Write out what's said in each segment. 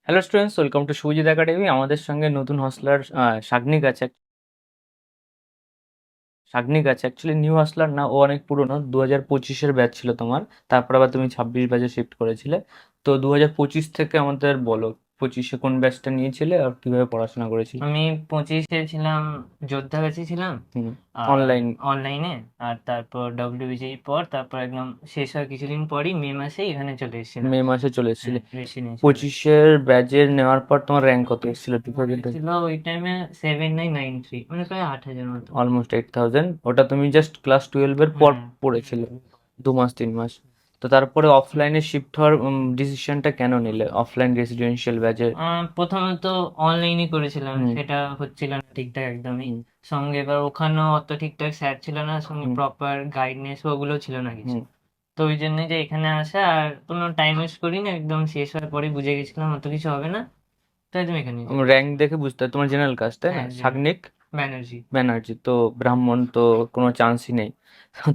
Hello students, welcome to Sujit academy. আমাদের সঙ্গে নতুন হস্টলার শাগনিক আছে। শাগনিক আছে অ্যাকচুয়ালি নিউ হস্টলার না, ও অনেক পুরনো, 2025-এর ব্যাচ ছিল তোমার। তারপর আবার তুমি 26 ব্যাচে শিফট করেছিলে। তো 2025 থেকে আমাদের বলো, 25-এ কোন ব্যাচটা নিয়েছিলে আর কিভাবে পড়াশোনা করেছিলে? আমি 25-এ ছিলাম, যোদ্ধা ব্যাচে ছিলাম। হুম। আর অনলাইন। অনলাইনে, আর তারপর ডব্লিউবিজের পর তারপর একদম শেষ হওয়ার কিছুদিন পরই মে মাসে এখানে চলে এসেছিলাম। মে মাসে চলে হ্যাঁ, এসেছিলে। রেসিডেন্সিয়াল। 25-এর ব্যাচের নেওয়ার পর তোমার র্যাঙ্ক কত এসেছিল আমার 2000? ছিল ওই টাইমে 7993, মানে প্রায় 8,000 মতো। অলমোস্ট 8000। ওটা তুমি জাস্ট ক্লাস 12-এর পর হ্যাঁ, পড়েছিলে, 2 মাস 3 মাস। তো তারপরে অফলাইনে শিফট হওয়ার ডিসিশনটা কেন নিলে, অফলাইন রেসিডেন্সিয়াল ব্যাচে? প্রথমত অনলাইনই করেছিলাম, হুম। সেটা হচ্ছিল না ঠিকঠাক একদমই। হুম। সঙ্গে এবার ওখানেও অত ঠিকঠাক স্যার ছিল না, সঙ্গে হুম। প্রপার গাইডনেস ওগুলো ছিল না কিছু। হুম। তো ওই জন্য যে এখানে আসা, আর কোনো টাইম ওয়েস্ট করিনি, একদম শেষ হওয়ার পরে বুঝে গেছিলাম অত কিছু হবে না, তাই তুমি এখানে চলে এসেছি। র্যাঙ্ক দেখে বুঝতে হয় তোমার জেনারেল কাস্ট, তাই না? হ্যাঁ, শাগনিক ব্যানার্জি। ব্যানার্জি তো ব্রাহ্মণ, তো কোনো চান্সই নেই।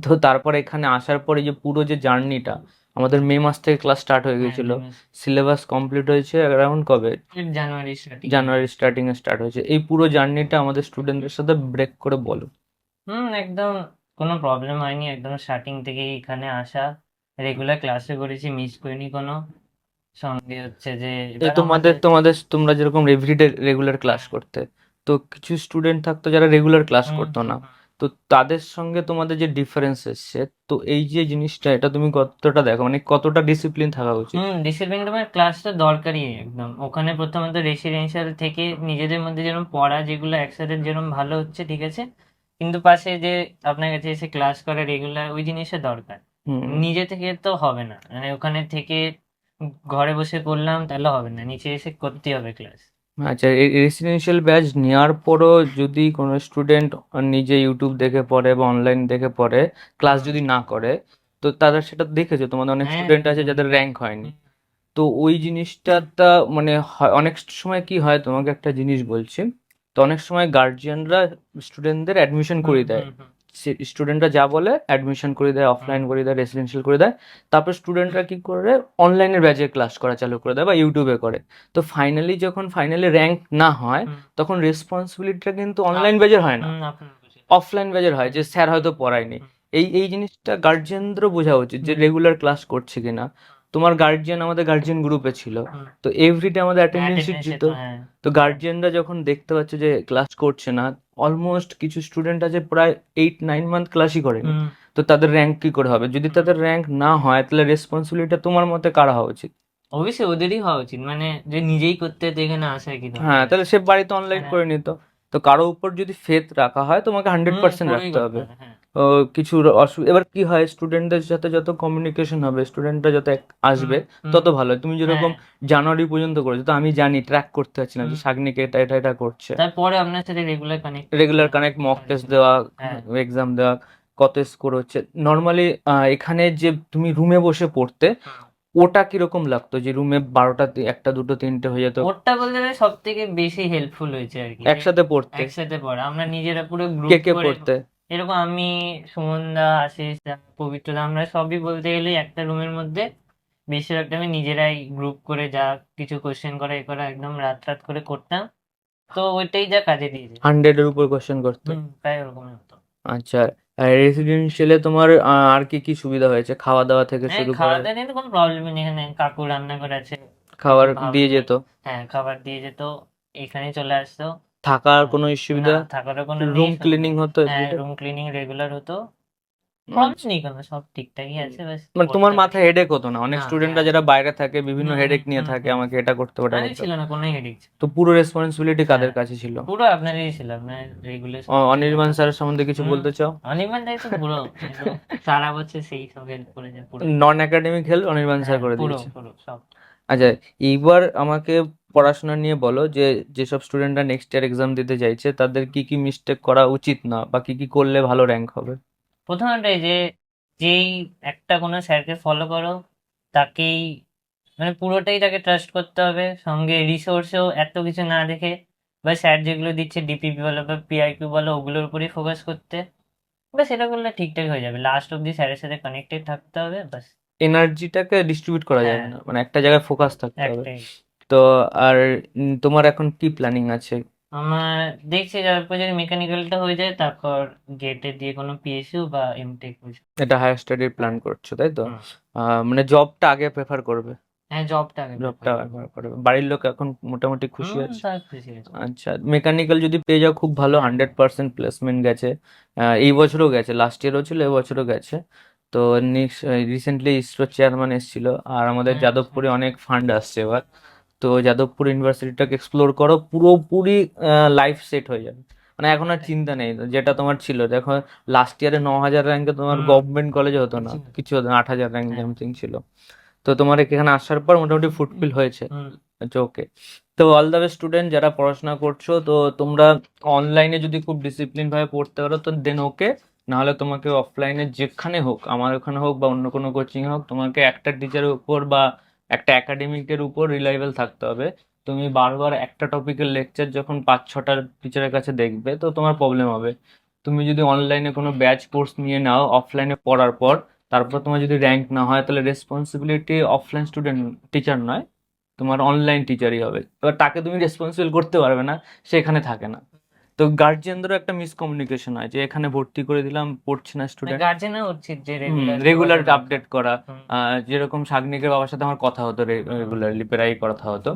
তো তারপরে এখানে আসার পরে যে পুরো যে জার্নিটা, আমাদের মে মাস থেকে ক্লাস স্টার্ট হয়ে হ্যাঁ, গেছিল। মে মাস, সিলেবাস কমপ্লিট হয়েছে অ্যারাউন্ড কবে? জানুয়ারি স্টার্টিং এ। জানুয়ারি স্টার্টিং এ স্টার্ট হয়েছে। এই পুরো জার্নিটা আমাদের স্টুডেন্টদের সাথে ব্রেক করে বলো। একদম কোনো প্রবলেম হয়নি, একদম স্টার্টিং থেকে এখানে আসা, রেগুলার ক্লাসে করেছি, মিস করিনি কোনো। সঙ্গে হচ্ছে যে এই এবার তোমাদের আমাদের তোমাদের তোমরা যেরকম এভরিডে রেগুলার ক্লাস হ্যাঁ, করতে, তো কিছু স্টুডেন্ট থাকতো যারা রেগুলার ক্লাস হুম করতো হুম না। তো তাদের সঙ্গে তোমাদের যে ডিফারেন্স এসছে, তো এই যে জিনিসটা, এটা তুমি কতটা দেখো, মানে কতটা ডিসিপ্লিন থাকা উচিত? ডিসিপ্লিন তোমার ক্লাসটা দরকারই একদম। ওখানে প্রথমত রেসিডেন্সিয়াল থেকে নিজেদের মধ্যে যেরকম পড়া, যেগুলো একসাথে যেরকম ভালো হচ্ছে, ঠিক আছে, কিন্তু পাশে যে আপনার কাছে এসে ক্লাস করা রেগুলার, ওই জিনিসটা দরকার। হুম। নিজে থেকে তো হবে না, মানে ওখানে থেকে ঘরে বসে করলাম তাহলে হবে না, নিচে এসে করতে হবে ক্লাস। আচ্ছা, রেসিডেন্সিয়াল ব্যাচ নেওয়ার পরও যদি কোনো স্টুডেন্ট নিজে ইউটিউব দেখে পড়ে বা অনলাইন দেখে পড়ে, ক্লাস হুম, যদি না করে, তো তারা সেটা দেখেছো, তোমাদের অনেক হ্যাঁ, স্টুডেন্ট আছে একদম যাদের র্যাঙ্ক দেখেছি। হয়নি। তো ওই জিনিসটা মানে অনেক সময় কি হয়, তোমাকে একটা জিনিস বলছি। তো অনেক সময় গার্জিয়ানরা স্টুডেন্টদের অ্যাডমিশন হুম করিয়ে দেয়। হুম হুম স্টুডেন্টরা যা বলে অ্যাডমিশন করে দেয়, হুম অফলাইন করে দেয়, রেসিডেন্সিয়াল করে দেয়। তারপর স্টুডেন্টরা কি করে, অনলাইনের ব্যাচে ক্লাস করা চালু করে দেয় বা ইউটিউবে করে। তো ফাইনালি যখন ফাইনালি র্যাঙ্ক না হয়, হুম। তখন রেসপন্সিবিলিটিটা কিন্তু অনলাইন ব্যাচের হয় না, আপনার বসে। অফলাইন ব্যাচের হয়, হুম যে স্যার হয়তো পড়ায়নি। হুম এই জিনিসটা গার্জিয়ানদেরও বোঝা উচিত যে হুম রেগুলার ক্লাস করছে কিনা। তোমার গার্জিয়ান আমাদের গার্জিয়ান গ্রুপে ছিল, হুম। তো এভরিডে আমাদের অ্যাটেন্ডেন্স শিট অ্যাটেন্ডেন্সে দিত। তো হ্যাঁ। তো গার্জিয়ানরা যখন দেখতে পাচ্ছে যে ক্লাস করছে না, অলমোস্ট কিছু স্টুডেন্ট আছে প্রায় 8-9 মান্থ ক্লাসই করেনি। হুম তো তাদের র্যাঙ্ক কি করে হবে? যদি হুম। তাদের র্যাঙ্ক না হয়, তাহলে রেসপন্সিবিলিটিটা তোমার মতে কারা হওয়া উচিত? অবশ্যই ওদেরই হওয়া উচিত, মানে যে নিজেই করতে তো এখানে আসার কি হ্যাঁ, দরকার তাহলে আছে। সে বাড়িতে অনলাইন হ্যাঁ। করে নিত। তো কারো উপর যদি ফেথ রাখা হয়, তোমাকে 100% পুরোই রাখতে করতে হবে। হবে, হ্যাঁ। ও, কিছু অসুবিধা, এবার কি হয়, স্টুডেন্টদের সাথে যত কমিউনিকেশন হবে, স্টুডেন্টরা যত হুম আসবে, হুম। তত ভালো। তুমি যেরকম হ্যাঁ। জানুয়ারি পর্যন্ত করেছো, তো আমি জানি ট্র্যাক করতে পারছি না যে হুম। সাগনিক এটা এটা এটা করছে। তারপরে আপনার সাথে রেগুলার কানেক্ট রেগুলার করছিলাম। কানেক্ট, মক টেস্ট হয়েছিল। দেওয়া, হ্যাঁ। এক্সাম দেওয়া, কত স্কোর হচ্ছে নর্মালি। এখানে যে তুমি রুমে বসে পড়তে, হুম। ওটা কিরকম লাগতো, যে রুমে 12টা 1টা 2টো 3টে হয়ে যেত ওটা বলতে গেলে সব থেকে বেশি হেল্পফুল হয়েছে আর কি, যে একসাথে পড়তে? একসাথে পড়া, আমরা নিজেরা পুরো কে গ্রুপ কে করে। পড়তে? এরকম আমি, সুমন দা, আশিস দা, পবিত্র দা, আমরা সবই বলতে গেলে একটা রুমের মধ্যে বেশিরভাগ টাইমে নিজেরাই গ্রুপ করে যা কিছু কোশ্চেন করা এ করা একদম রাত রাত করে করতাম। তো ওইটাই যা কাজে দিয়েছে। 100-এর উপর কোশ্চেন করতে? প্রায় ওরকমই হতো। আচ্ছা। রেসিডেন্সিয়ালে তোমার আর কি কি সুবিধা হয়েছে, খাওয়া দাওয়া থেকে হ্যাঁ, শুরু খাওয়া করে? দাওয়া নিয়ে তো কোনো প্রবলেমই নেই, এখানে কাকু রান্না করে আছে, কিছু খাবার দিয়ে ভাবনি। যেত? হ্যাঁ, খাবার দিয়ে যেত, এখানে চলে আসতো। থাকার হ্যাঁ, কোনো না, অসুবিধা? থাকারও কোনো নেই রুম সঙ্গে। ক্লিনিং হতো হ্যাঁ, এভরিডে? রুম ক্লিনিং রেগুলার হতো। প্রবলেম আচ্ছা। নেই কোনো, সব ঠিকঠাকই আছে, ব্যাস মানে তোমার পড়তে হবে। মাথায় হেডেক হতো না? অনেক না, স্টুডেন্টরা হ্যাঁ। যারা বাইরে থাকে, বিভিন্ন হেডেক নিয়ে থাকে, হুম। আমাকে এটা করতে হবে, ওটা আরে করতে ছিল হবে। না, কোনোই হেডেক ছিল তো পুরো রেসপন্সিবিলিটি না। কাদের হ্যাঁ, কাছে ছিল? পুরো আপনারই ছিল, আপনার রেগুলার সব কিছু অনির্বাণ দেখা। স্যারের সম্বন্ধে কিছু হুম। বলতে চাও? অনির্বাণ দাই তো পুরো একদম সারা বছর সেই সব হেল্প করেছে পুরো। নন একাডেমিক হেল্প অনির্বাণ স্যার হ্যাঁ, করে পুরো দিয়েছে। পুরো সব। আচ্ছা, এইবার আমাকে পড়াশোনা নিয়ে বলো, যে যেসব স্টুডেন্টরা নেক্সট ইয়ার এক্সাম দিতে চাইছে, তাদের কি কি মিস্টেক করা উচিত না, বা কি কি করলে ভালো র্যাঙ্ক হবে? প্রথমটাই যে, যেই একটা কোনো স্যারকে ফলো করো, তাকেই, মানে পুরোটাই তাকে ট্রাস্ট করতে হবে। সঙ্গে রিসোর্সেও এত কিছু না দেখে, বা স্যার যেগুলো দিচ্ছে ডিপিপি বলো বা পিআইকিউ বলো, ওগুলোর উপরেই ফোকাস করতে। ব্যাস এটা করলে ঠিকঠাক হয়ে যাবে, লাস্ট অব্দি স্যারের সাথে কানেক্টেড থাকতে হবে, ব্যাস। এনার্জিটাকে ডিস্ট্রিবিউট করা যাবে হ্যাঁ, না, মানে একটা জায়গায় ফোকাস থাকতে হবে। একটাই। তো আর তোমার এখন কি প্ল্যানিং আছে? আমার দেখছি তারপর যদি মেকানিক্যালটা হয়ে যায় তারপর গেটে দিয়ে কোনো পিএসইউ বা এমটেক বুঝি। এটা হায়ার স্টাডির প্ল্যান করছো তাই তো? হুম। মানে জবটা আগে প্রেফার করবে? হ্যাঁ, জবটা আগে প্রেফার জবটা করবো। প্রেফার করবে। বাড়ির লোক এখন মোটামুটি খুশি হুম, আছে? তার খুশি আছে। আচ্ছা, মেকানিক্যাল যদি পেয়ে যাও খুব ভালো, 100% প্লেসমেন্ট গেছে। এই বছরও গেছে, লাস্ট ইয়ারও ছিল, এবছরও গেছে। তো নেক্সট রিসেন্টলি ইসরো চেয়ারম্যান এসেছিল, আর আমাদের হ্যাঁ, যাদবপুরে অনেক ফান্ড আসছে এবার। তো যাদবপুর ইউনিভার্সিটিটাকে এক্সপ্লোর করো, পুরোপুরি লাইফ সেট হয়ে যাবে। মানে এখন আর চিন্তা নেই যেটা তোমার ছিল। দেখো লাস্ট ইয়ারে 9,000 র্যাঙ্কে তোমার হুম, গভর্নমেন্ট কলেজে হতো না, কিছু না। কিছু হতো না, 8,000 র্যাঙ্ক হ্যাঁ। সামথিং ছিল। তো তোমার এখানে আসার পর মোটামুটি ফুলফিল হয়েছে। হুম। আচ্ছা, ওকে। তো অল দ্য বেস্ট স্টুডেন্ট যারা পড়াশোনা করছো। তো তোমরা অনলাইনে যদি খুব ডিসিপ্লিন ভাবে পড়তে পারো তো দেন ওকে, নাহলে তোমাকে অফলাইনে যেখানে হোক, আমার ওখানে হোক বা অন্য কোনো কোচিং হোক, তোমাকে একটা টিচারের উপর বা একটা একাডেমিকের উপর রিলায়েবল থাকতে হবে। তুমি বারবার একটা টপিকের লেকচার যখন 5-6টা টিচারের কাছে দেখবে তো তোমার প্রবলেম হবে। তুমি যদি অনলাইনে কোনো ব্যাচ কোর্স নিয়ে নাও অফলাইনে পড়ার পর, তারপর তোমার যদি র্যাঙ্ক না হয় তাহলে রেসপন্সিবিলিটি অফলাইন স্টুডেন্ট, টিচার নয়, তোমার অনলাইন টিচারই হবে। এবার তাকে তুমি রেসপন্সিবল করতে পারবে না, সে এখানে থাকে না। তো গার্জিয়ানদেরও একটা মিসকমিউনিকেশন হয় যে এখানে ভর্তি করে দিলাম, পড়ছে না স্টুডেন্ট। গার্জেনের উচিত যে রেগুলার রেগুলার যোগাযোগ রাখা। আপডেট করা। হুম। যেরকম শাগনিকের বাবার সাথে আমার কথা হতো, হুম। রেগুলারলি প্রায় কথা হতো।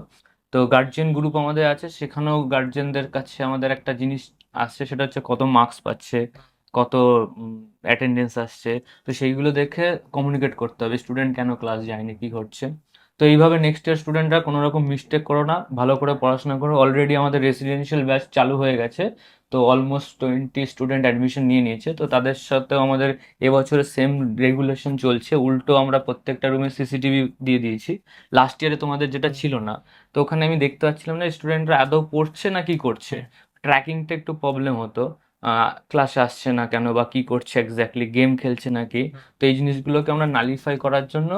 তো গার্জিয়ান গ্রুপ আমাদের আছে, সেখানেও গার্জিয়ানদের কাছে আমাদের একটা জিনিস আসছে, সেটা হচ্ছে কত মার্কস পাচ্ছে, কত অ্যাটেন্ডেন্স আসছে। তো সেইগুলো দেখে কমিউনিকেট করতে হবে স্টুডেন্ট কেন ক্লাস যায়নি, কি করছে। তো এইভাবে নেক্সট ইয়ার স্টুডেন্টরা কোনো রকম মিস্টেক করো না, ভালো করে পড়াশোনা করো। অলরেডি আমাদের রেসিডেন্সিয়াল ব্যাচ চালু হয়ে গেছে, তো অলমোস্ট 20 স্টুডেন্ট অ্যাডমিশন নিয়ে নিয়েছে। তো তাদের সাথেও আমাদের এবছরে সেম রেগুলেশন চলছে, উল্টো আমরা প্রত্যেকটা রুমে সিসিটিভি দিয়ে দিয়েছি। লাস্ট ইয়ারে তোমাদের যেটা হুম। ছিল না, তো ওখানে আমি দেখতে পাচ্ছিলাম না স্টুডেন্টরা আদৌ পড়ছে না কি করছে। হ্যাঁ। ট্র্যাকিংটা একটু প্রবলেম হতো, ক্লাসে আসছে না কেন বা কি করছে এক্স্যাক্টলি, গেম খেলছে নাকি। হুম। তো এই জিনিসগুলোকে আমরা নালিফাই করার জন্য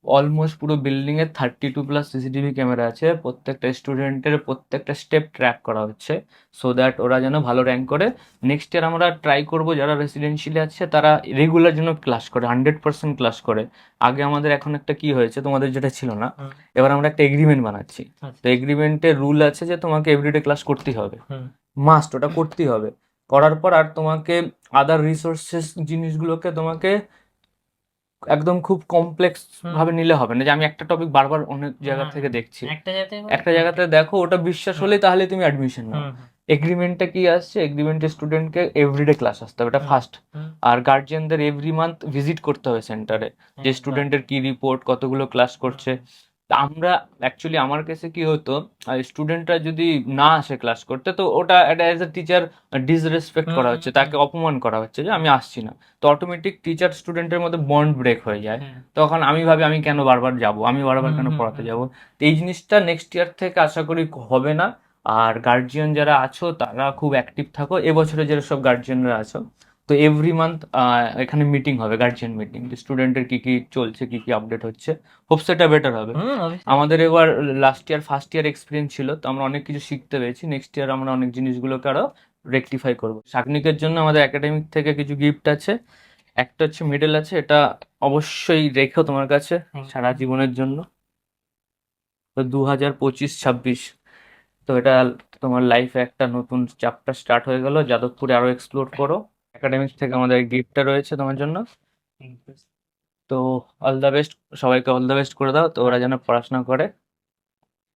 অলমোস্ট পুরো বিল্ডিং এ 32+ সিসিটিভি ক্যামেরা আছে, প্রত্যেকটা স্টুডেন্টের প্রত্যেকটা স্টেপ ট্র্যাক করা হচ্ছে, সো দ্যাট ওরা যেন ভালো র্যাঙ্ক করে। নেক্সট ইয়ার আমরা ট্রাই করব যারা রেসিডেন্সিয়ালি আছে তারা রেগুলার যেন ক্লাস করে, 100% ক্লাস করে। আগে আমাদের এখন একটা কি হয়েছে, তোমাদের যেটা ছিল না, হুম। এবার আমরা একটা এগ্রিমেন্ট বানাচ্ছি। তো আচ্ছা। এগ্রিমেন্টের রুল আছে যে তোমাকে এভরিডে ক্লাস করতেই হবে, হুম। মাস্ট, ওটা করতেই হবে। করার পর আর তোমাকে আদার রিসোর্সেস জিনিসগুলোকে তোমাকে একদম খুব কমপ্লেক্স হুম। ভাবে নিলে হবে না, যে আমি একটা টপিক বারবার অনেক জায়গা না, থেকে না, দেখছি। একটা যাতে একটা জায়গাতে দেখো ওটা বিশ্বাস হুম। হলেই তাহলে তুমি অ্যাডমিশন নাও। হুম। হুম। এগ্রিমেন্টটা কি আসছে, এগ্রিমেন্টে স্টুডেন্টকে এভরিডে ক্লাস আসতে হবে, এটা হুম। ফার্স্ট। হুম। আর গার্জিয়ানদের এভরি মান্থ ভিজিট করতে হবে সেন্টারে, যে একদম। স্টুডেন্টের কি রিপোর্ট, কতগুলো ক্লাস হুম। করছে। তা আমরা অ্যাকচুয়ালি আমার কেসে কি হতো, স্টুডেন্টরা যদি না আসে ক্লাস করতে তো ওটা এটা অ্যাজ এ টিচার ডিসরেসপেক্ট হুম। করা হুম। হচ্ছে, হুম। তাকে অপমান করা হচ্ছে যে আমি আসছি না। তো অটোমেটিক টিচার স্টুডেন্টের মধ্যে বন্ড ব্রেক হয়ে যায়। হ্যাঁ। তখন আমি ভাবি আমি কেন বারবার যাব, আমি বারবার হুম। কেন হুম। পড়াতে হুম। যাব। তো এই জিনিসটা নেক্সট ইয়ার থেকে আশা করি হবে না। আর গার্জিয়ান যারা আছো তারা খুব অ্যাক্টিভ থাকো, এবছরে যেসব গার্জিয়ানরা আছো। তো এভরি মান্থ এখানে মিটিং হবে, গার্জিয়ান মিটিং, যে স্টুডেন্টের কি কি চলছে, কি কি আপডেট হচ্ছে। হোপ সেটা বেটার হবে। হুম, অবশ্যই। আমাদের এবার last year first year experience ছিল, তো আমরা অনেক কিছু শিখতে পেরেছি। নেক্সট ইয়ার আমরা অনেক জিনিসগুলোকে আরো রেকটিফাই করবো। শাগনিকের জন্য আমাদের একাডেমিক থেকে কিছু গিফট আছে, একটা হচ্ছে মেডেল আছে, এটা অবশ্যই রেখো তোমার কাছে থ্যাংক সারা ইউ। জীবনের জন্য। তো 2025-26, তো এটা তোমার লাইফে একটা নতুন চ্যাপ্টার স্টার্ট হয়ে গেল, যাদবপুরে আরো এক্সপ্লোর করো। একাডেমিক্স থেকে আমাদের গিফটটা রয়েছে তোমার জন্য। Thank you. তো অল দ্য বেস্ট, সবাইকে অল দ্য বেস্ট করে দাও তো ওরা যেন পড়াশোনা করে।